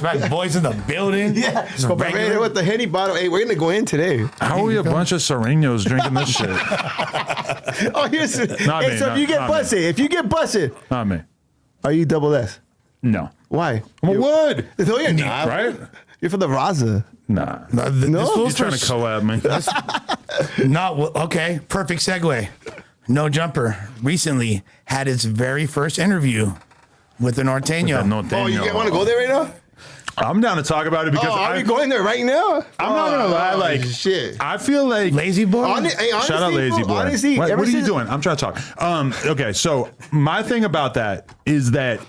Like boys in the building. Yeah, right there with the Henny bottle. Hey, we're gonna go in today. How are we a bunch of Sureños drinking this shit? Here's Not me, so if you get busted, not me. are you double S? No, Why? I'm a wood. No, you're not. Right? You're from the Raza. Nah. No, You're trying to co-op me. Okay, perfect segue. No Jumper recently had its very first interview with the Norteño. Norteño. Oh, you want to go there right now? I'm down to talk about it because Are we going there right now? I'm not gonna lie, like shit. I feel like Lazy boy. Honestly, shout out Lazy Boy. Honestly, what ever are you since- doing? I'm trying to talk. Okay, so my thing about that is that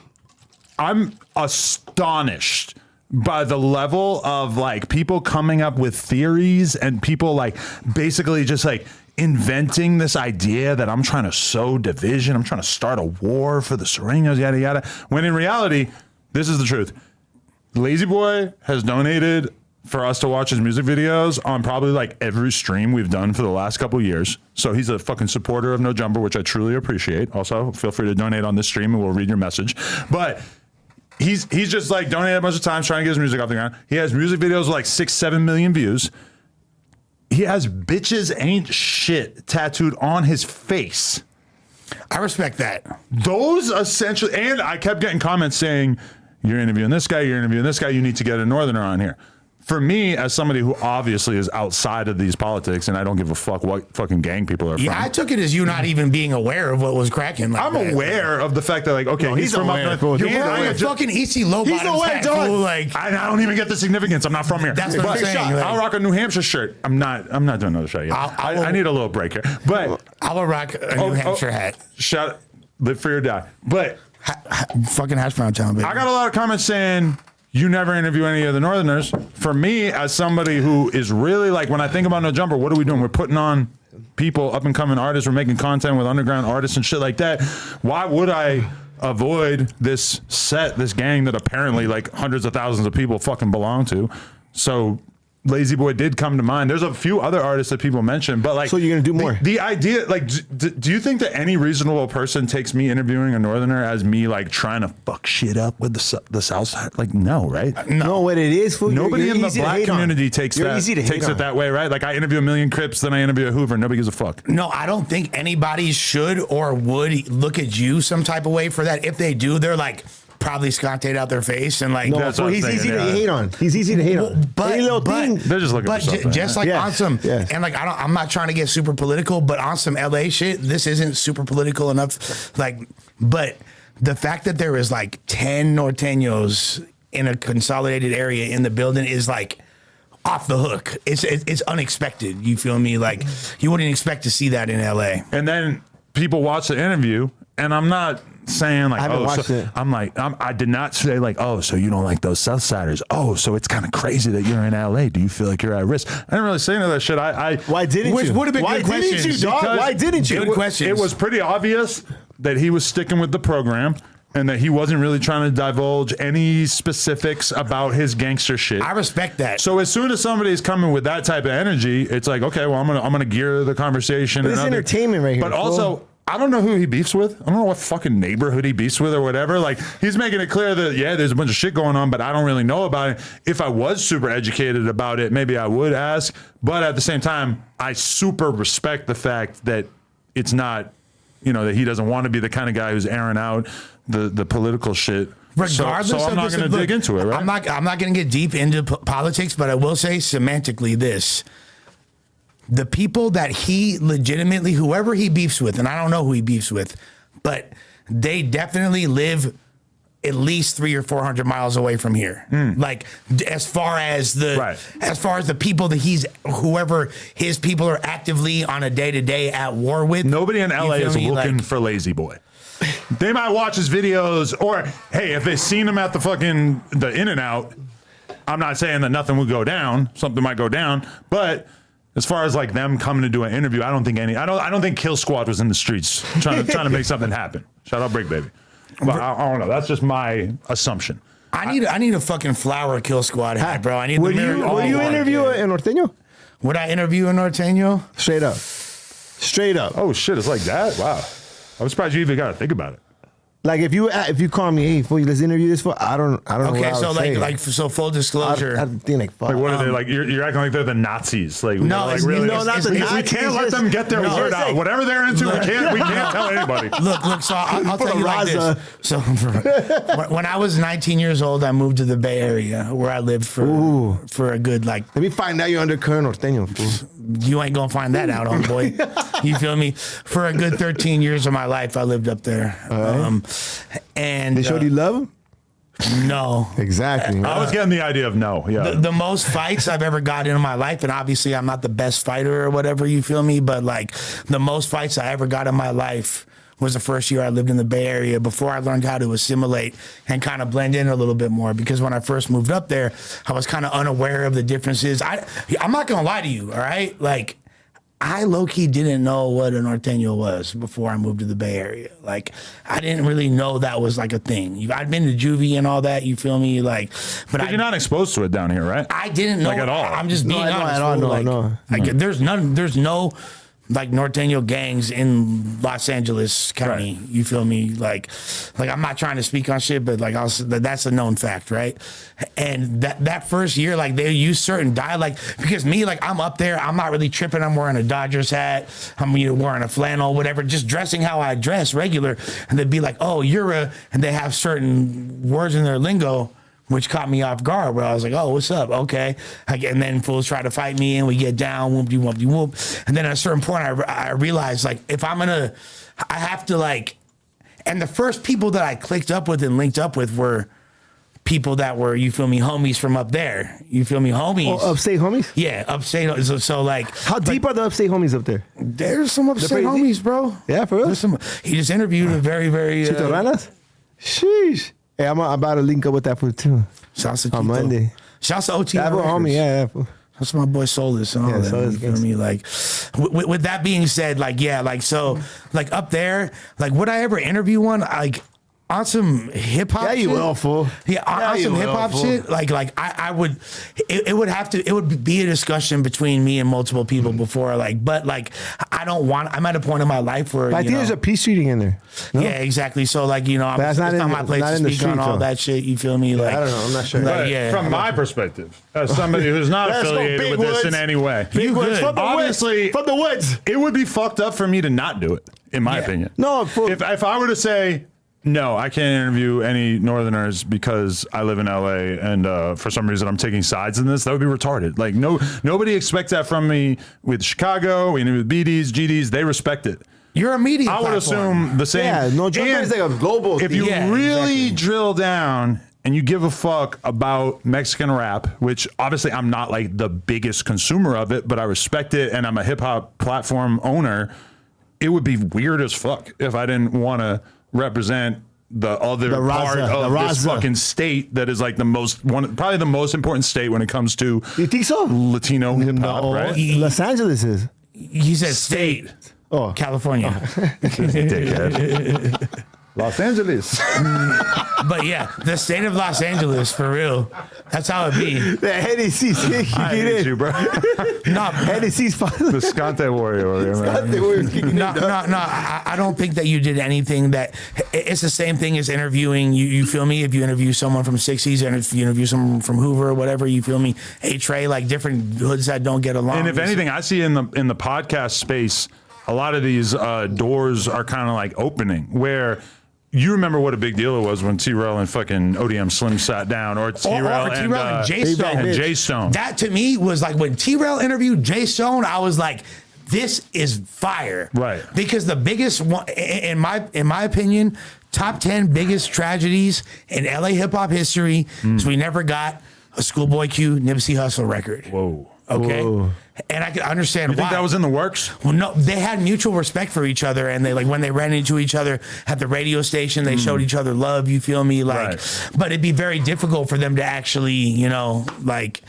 I'm astonished by the level of like people coming up with theories and people like basically just like inventing this idea that I'm trying to sow division. I'm trying to start a war for the Sureños, yada, yada. When in reality, this is the truth. Lazy Boy has donated for us to watch his music videos on probably like every stream we've done for the last couple of years. So he's a fucking supporter of No Jumper, which I truly appreciate. Also, feel free to donate on this stream and we'll read your message. But he's just like donated a bunch of times trying to get his music off the ground. He has music videos with like 6-7 million views. He has bitches ain't shit tattooed on his face. I respect that. Those essentially, and I kept getting comments saying, you're interviewing this guy, you need to get a Northerner on here. For me, as somebody who obviously is outside of these politics and I don't give a fuck what fucking gang people are from. Yeah, I took it as you not even being aware of what was cracking. Like I'm that. aware of the fact that, like, okay, No, he's from aware. up north. You're wearing a fucking EC low bottoms hat, fool, like I don't even get the significance. I'm not from here. That's what I'm saying, like- I'll rock a New Hampshire shirt. I'm not doing another shot yet. I need a little break here. But I will rock a New Hampshire hat. Shout live free or die. But Fucking hash brown town, baby. I got a lot of comments saying you never interview any of the Northerners. For me, as somebody who is really like, when I think about No Jumper, what are we doing? We're putting on people, up and coming artists. We're making content with underground artists and shit like that. Why would I avoid this gang that apparently like hundreds of thousands of people fucking belong to? So Lazy Boy did come to mind. There's a few other artists that people mentioned, but like, So you're gonna do more? The idea, like, do you think that any reasonable person takes me interviewing a Northerner as me like trying to fuck shit up with the South Side? Like, no, right? No, what it is, fool. Nobody you're in the easy to black hate on. community takes You're that easy to hate on. that way, right? Like I interview a million Crips, then I interview a Hoover. Nobody gives a fuck. No, I don't think anybody should or would look at you some type of way for that. If they do, they're like probably scontate out their face and like. No, That's fool, what I'm he's saying, easy to yeah. hate on. He's easy to hate on. But, Any little thing. They're just looking for something. Just like Yes, on some, yes. and like I'm not trying to get super political, but on some LA shit, this isn't super political enough. Like, but the fact that there is like 10 Norteños in a consolidated area in the building is like off the hook. It's unexpected. You feel me? Like you wouldn't expect to see that in LA. And then people watch the interview, and I'm not saying like, I haven't watched it. I'm like, I did not say like, oh, so you don't like those Southsiders? Oh, so it's kind of crazy that you're in LA. Do you feel like you're at risk? I didn't really say any of that shit. Why didn't Which you? would have been Why good didn't questions. you, dog? Because- Why didn't you? Good questions. It was pretty obvious that he was sticking with the program and that he wasn't really trying to divulge any specifics about his gangster shit. I respect that. So as soon as somebody's coming with that type of energy, it's like, okay, well, I'm gonna gear the conversation. But it's and entertainment right here, But fool. also, I don't know who he beefs with. I don't know what fucking neighborhood he beefs with or whatever. Like, he's making it clear that, yeah, there's a bunch of shit going on, but I don't really know about it. If I was super educated about it, maybe I would ask. But at the same time, I super respect the fact that it's not, that he doesn't want to be the kind of guy who's airing out the political shit. Regardless, so I'm of not this, going to look, dig into it, right? I'm not going to get deep into politics, but I will say semantically this: the people that he legitimately, whoever he beefs with, and I don't know who he beefs with, but they definitely live at least 300 or 400 miles away from here. Like as far as the people that whoever his people are actively on a day-to-day at war with. Nobody in LA is looking Like, for Lazy Boy. They might watch his videos, or hey, if they've seen him at the In-N-Out, I'm not saying that nothing would go down. Something might go down, but as far as like them coming to do an interview, I don't think Kill Squad was in the streets trying to make something happen. Shout out Brick Baby. But I don't know. That's just my assumption. I need a fucking flower Kill Squad hat, bro. I need Would the you interview a Norteño? Would I interview a Norteño? Straight up. Oh shit, it's like that? Wow. I'm surprised you even got to think about it. Like if you call me, hey, fool, let's interview this for. I don't know. Okay, what I so would say. so full disclosure. I think like fuck. Like what are they like? You're acting like they're the Nazis. Like No, like it's- really, no, not the we Nazis, can't let just- them get their no, word just out. like- Whatever they're into, we can't tell anybody. Look. So I'll tell you like Raza. this. So when I was 19 years old, I moved to the Bay Area where I lived for a good like. Let me find out you're undercurrent Norteño, fool. You ain't gonna find that out, homeboy. You feel me? For a good 13 years of my life, I lived up there. And They showed you love? no. Exactly. I was getting the idea of no. Yeah. The most fights I've ever got in my life, and obviously I'm not the best fighter or whatever, you feel me? But like the most fights I ever got in my life was the first year I lived in the Bay Area before I learned how to assimilate and kind of blend in a little bit more. Because when I first moved up there, I was kind of unaware of the differences. I'm not gonna lie to you, all right? Like I low-key didn't know what a Norteño was before I moved to the Bay Area. Like, I didn't really know that was like a thing. I'd been to juvie and all that, you feel me? Like, but You're not exposed to it down here, right? I didn't know Like at all. I'm just being No, honest. at all, fool. no, Like, no. like, there's no like Norteño gangs in Los Angeles County. Right. You feel me? Like I'm not trying to speak on shit, but like that's a known fact, right? And that first year, like they use certain dialect because me, like I'm up there, I'm not really tripping. I'm wearing a Dodgers hat. I'm wearing a flannel, whatever, just dressing how I dress regular. And they'd be like, "Oh, you're a," and they have certain words in their lingo, which caught me off guard, where I was like, "Oh, what's up? Okay." And then fools try to fight me, and we get down, whoop. And then at a certain point, I realized, like, if I have to, like, and the first people that I clicked up with and linked up with were people that were, you feel me, homies from up there. You feel me, homies. Oh, upstate homies? Yeah, upstate. So like, How deep are the upstate homies up there? there's some upstate pretty homies, bro. Yeah, for real? There's some. He just interviewed a very, very. Chitoranas? Sheesh. Hey, I'm about to link up with that fool too. Shouts to On Quito. Monday. Shouts to OT. That homie, yeah. Fool. That's my boy Solus and all Yeah, that. Solus You feel me? Like, with that being said, like, yeah, like, so, like, up there, like, would I ever interview one? Like, on some hip hop Yeah, you shit? will, fool. Yeah, Yeah, on you some will, hip hop fool. shit. Like, I would, it would be a discussion between me and multiple people before, like, but, like, I'm at a point in my life where, But I think there's a peace treating in there. No? yeah, exactly. So, like, it's that's not not in my the- place not to in the speak on streets, all though. that shit. You feel me? Like, I don't know. I'm not sure. Like, But yeah. from my perspective, as somebody who's not Let's go, affiliated Big with this Woods. in any way, You Woods good. from the Obviously- woods. From the woods. it would be fucked up for me to not do it, in my Yeah. opinion. No, fool. If I were to say, no, I can't interview any Northerners because I live in LA and for some reason I'm taking sides in this, that would be retarded. Like, nobody expects that from me with Chicago, we with BDs, GDs, they respect it. You're a media I would platform. assume the same. Yeah, no, Joe And is like a global if you thing. Yeah, really exactly. drill down and you give a fuck about Mexican rap, which obviously I'm not like the biggest consumer of it, but I respect it and I'm a hip hop platform owner, it would be weird as fuck if I didn't want to represent the other The part Raza, of the this Raza. fucking state that is like probably the most important state when it comes to You think so? Latino hip hop, No, right? Los Angeles is. He said state. Oh. California. Dickhead. Los Angeles. But yeah, the state of Los Angeles, for real. That's how it be. The Hennessy. I hate you, bro. No, Hennessy's fun. The Scante Warrior, man. no. I don't think that you did anything that. It's the same thing as interviewing. You feel me? If you interview someone from 60s and if you interview someone from Hoover or whatever, you feel me? A-Tray, like different hoods that don't get along. And if anything, I see in the podcast space, a lot of these doors are kind of like opening where. You remember what a big deal it was when T-Rail and fucking ODM Slim sat down, or T-Rail and Jay Stone. and Jay Stone. That to me was like when T-Rail interviewed Jay Stone, I was like, this is fire. Right. Because the biggest one, in my opinion, top 10 biggest tragedies in LA hip hop history is we never got a Schoolboy Q Nipsey Hussle record. Whoa. Okay. Whoa. And I can understand You think why. that was in the works? Well, no, they had mutual respect for each other, and they like when they ran into each other at the radio station, they showed each other love. You feel me? Like, Right. but it'd be very difficult for them to actually, like,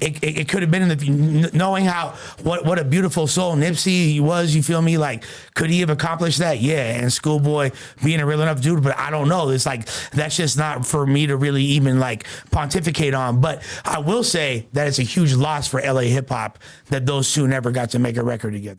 it could have been in the knowing how what a beautiful soul Nipsey he was. You feel me? Like, could he have accomplished that? Yeah. And Schoolboy being a real enough dude, but I don't know. It's like that's just not for me to really even like pontificate on. But I will say that it's a huge loss for LA hip hop that those two never got to make a record together.